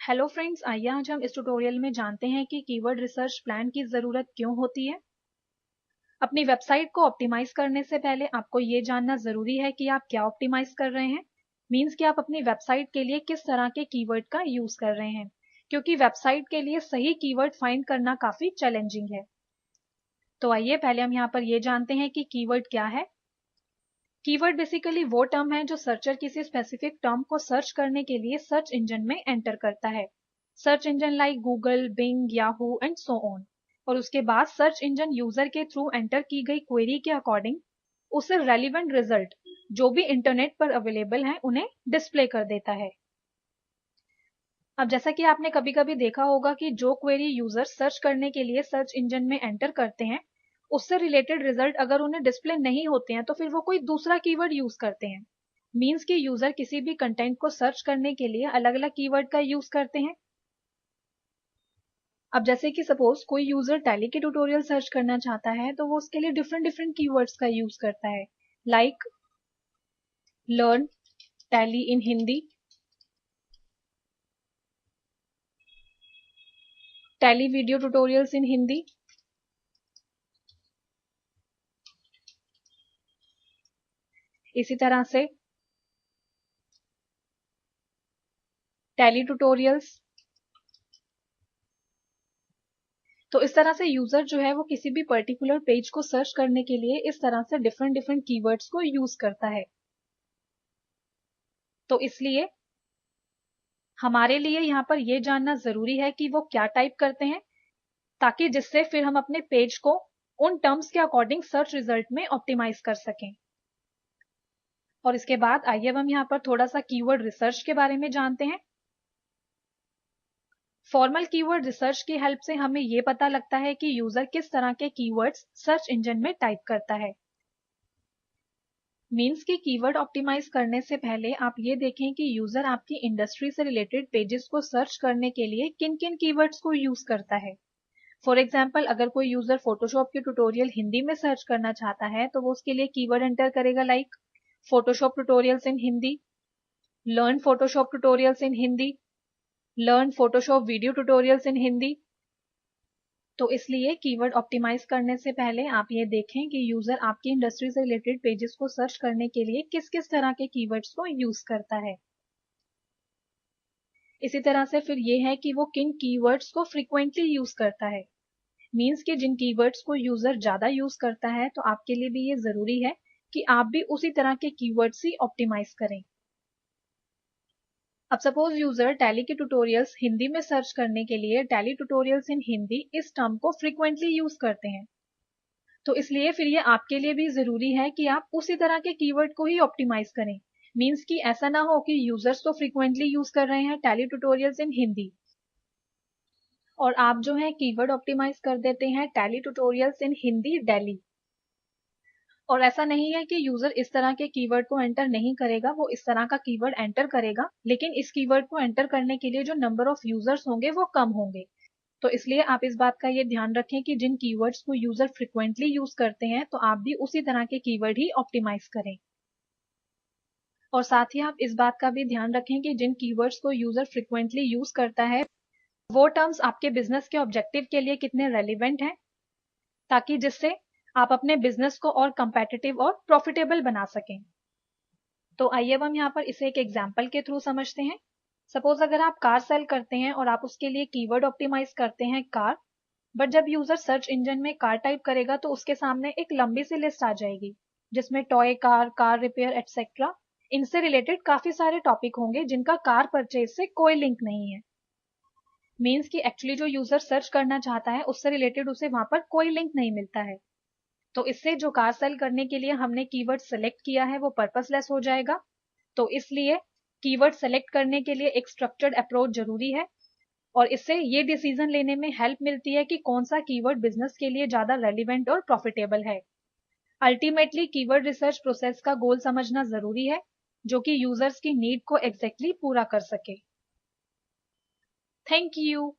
Hello friends, आइए आज हम इस ट्यूटोरियल में जानते हैं कि कीवर्ड रिसर्च प्लान की ज़रूरत क्यों होती है। अपनी वेबसाइट को ऑप्टिमाइज करने से पहले आपको ये जानना ज़रूरी है कि आप क्या ऑप्टिमाइज कर रहे हैं। मीन्स कि आप अपनी वेबसाइट के लिए किस तरह के कीवर्ड का यूज़ कर रहे हैं, क्योंकि वेबसाइट के लिए सही कीवर्ड फाइंड करना काफ़ी चैलेंजिंग है। तो आइए पहले हम यहाँ पर ये जानते हैं कि कीवर्ड क्या है। कीवर्ड बेसिकली वो टर्म है जो सर्चर किसी स्पेसिफिक टर्म को सर्च करने के लिए सर्च इंजन में एंटर करता है। Search engine like Google, Bing, Yahoo and so on. और उसके बाद सर्च इंजन यूजर के थ्रू एंटर की गई क्वेरी के अकॉर्डिंग उसे रेलिवेंट रिजल्ट जो भी इंटरनेट पर अवेलेबल हैं उन्हें डिस्प्ले कर देता है। अब जैसा कि आपने कभी कभी देखा होगा कि जो क्वेरी यूजर सर्च करने के लिए सर्च इंजन में एंटर करते हैं उससे रिलेटेड रिजल्ट अगर उन्हें डिस्प्ले नहीं होते हैं तो फिर वो कोई दूसरा कीवर्ड यूज करते हैं। मीन्स कि यूजर किसी भी कंटेंट को सर्च करने के लिए अलग अलग कीवर्ड का यूज करते हैं। अब जैसे कि सपोज कोई यूजर टैली के ट्यूटोरियल सर्च करना चाहता है तो वो उसके लिए डिफरेंट डिफरेंट कीवर्ड्स का यूज करता है, like learn tally in Hindi, tally video tutorials in Hindi, इसी तरह से टैली ट्यूटोरियल्स। तो इस तरह से यूजर जो है वो किसी भी पर्टिकुलर पेज को सर्च करने के लिए इस तरह से डिफरेंट डिफरेंट कीवर्ड्स को यूज करता है। तो इसलिए हमारे लिए यहाँ पर यह जानना जरूरी है कि वो क्या टाइप करते हैं, ताकि जिससे फिर हम अपने पेज को उन टर्म्स के अकॉर्डिंग सर्च रिजल्ट में ऑप्टिमाइज कर सकें। और इसके बाद आइए अब हम यहाँ पर थोड़ा सा कीवर्ड रिसर्च के बारे में जानते हैं। फॉर्मल कीवर्ड रिसर्च की हेल्प से हमें ये पता लगता है कि यूजर किस तरह के कीवर्ड्स सर्च इंजन में टाइप करता है। मीन्स कि कीवर्ड ऑप्टिमाइज करने से पहले आप ये देखें कि यूजर आपकी इंडस्ट्री से रिलेटेड पेजेस को सर्च करने के लिए किन किन कीवर्ड्स को यूज करता है। फॉर एग्जाम्पल, अगर कोई यूजर फोटोशॉप के ट्यूटोरियल हिंदी में सर्च करना चाहता है तो वो उसके लिए कीवर्ड एंटर करेगा like Photoshop tutorials in Hindi, learn Photoshop tutorials in Hindi, learn Photoshop video tutorials in Hindi. तो इसलिए कीवर्ड ऑप्टिमाइज करने से पहले आप ये देखें कि यूजर आपकी इंडस्ट्री से रिलेटेड पेजेस को सर्च करने के लिए किस किस तरह के कीवर्ड्स को यूज करता है। इसी तरह से फिर ये है कि वो किन कीवर्ड्स को फ्रिक्वेंटली यूज करता है। मीन्स कि जिन कीवर्ड्स को यूजर ज्यादा यूज करता है तो आपके लिए भी ये जरूरी है कि आप भी उसी तरह के कीवर्ड्स ही ऑप्टिमाइज करें। अब सपोज यूजर टैली के ट्यूटोरियल्स हिंदी में सर्च करने के लिए टैली ट्यूटोरियल्स इन हिंदी इस टर्म को फ्रिक्वेंटली यूज करते हैं, तो इसलिए फिर ये आपके लिए भी जरूरी है कि आप उसी तरह के कीवर्ड को ही ऑप्टिमाइज करें। मीन्स कि ऐसा ना हो कि यूजर्स तो फ्रिक्वेंटली यूज कर रहे हैं टैली ट्यूटोरियल्स इन हिंदी और आप जो है कीवर्ड ऑप्टिमाइज कर देते हैं tally tutorials in Hindi daily. और ऐसा नहीं है कि यूजर इस तरह के कीवर्ड को एंटर नहीं करेगा, वो इस तरह का कीवर्ड एंटर करेगा, लेकिन इस कीवर्ड को एंटर करने के लिए जो नंबर ऑफ यूजर्स होंगे वो कम होंगे। तो इसलिए आप इस बात का ये ध्यान रखें कि जिन कीवर्ड्स को यूजर फ्रिक्वेंटली यूज करते हैं तो आप भी उसी तरह के कीवर्ड ही ऑप्टिमाइज करें। और साथ ही आप इस बात का भी ध्यान रखें कि जिन कीवर्ड्स को यूजर फ्रिक्वेंटली यूज करता है वो टर्म्स आपके बिजनेस के ऑब्जेक्टिव के लिए कितने रेलिवेंट हैं, ताकि जिससे आप अपने बिजनेस को और कंपेटिटिव और प्रॉफिटेबल बना सकें। तो आइए अब हम यहाँ पर इसे एक एग्जाम्पल के थ्रू समझते हैं। सपोज अगर आप कार सेल करते हैं और आप उसके लिए कीवर्ड ऑप्टिमाइज करते हैं कार, बट जब यूजर सर्च इंजन में कार टाइप करेगा तो उसके सामने एक लंबी सी लिस्ट आ जाएगी जिसमें toy car, car repair etcetera, इनसे रिलेटेड काफी सारे टॉपिक होंगे जिनका कार परचेज से कोई लिंक नहीं है। मीन्स कि एक्चुअली जो यूजर सर्च करना चाहता है उससे रिलेटेड उसे वहां पर कोई लिंक नहीं मिलता है। तो इससे जो कार सेल करने के लिए हमने कीवर्ड सेलेक्ट किया है वो पर्पसलेस हो जाएगा। तो इसलिए कीवर्ड सेलेक्ट करने के लिए एक स्ट्रक्चर्ड अप्रोच जरूरी है और इससे ये डिसीजन लेने में हेल्प मिलती है कि कौन सा कीवर्ड बिजनेस के लिए ज्यादा रेलिवेंट और प्रॉफिटेबल है। अल्टीमेटली कीवर्ड रिसर्च प्रोसेस का गोल समझना जरूरी है जो कि यूजर्स की नीड को एग्जैक्टली पूरा कर सके। Thank you.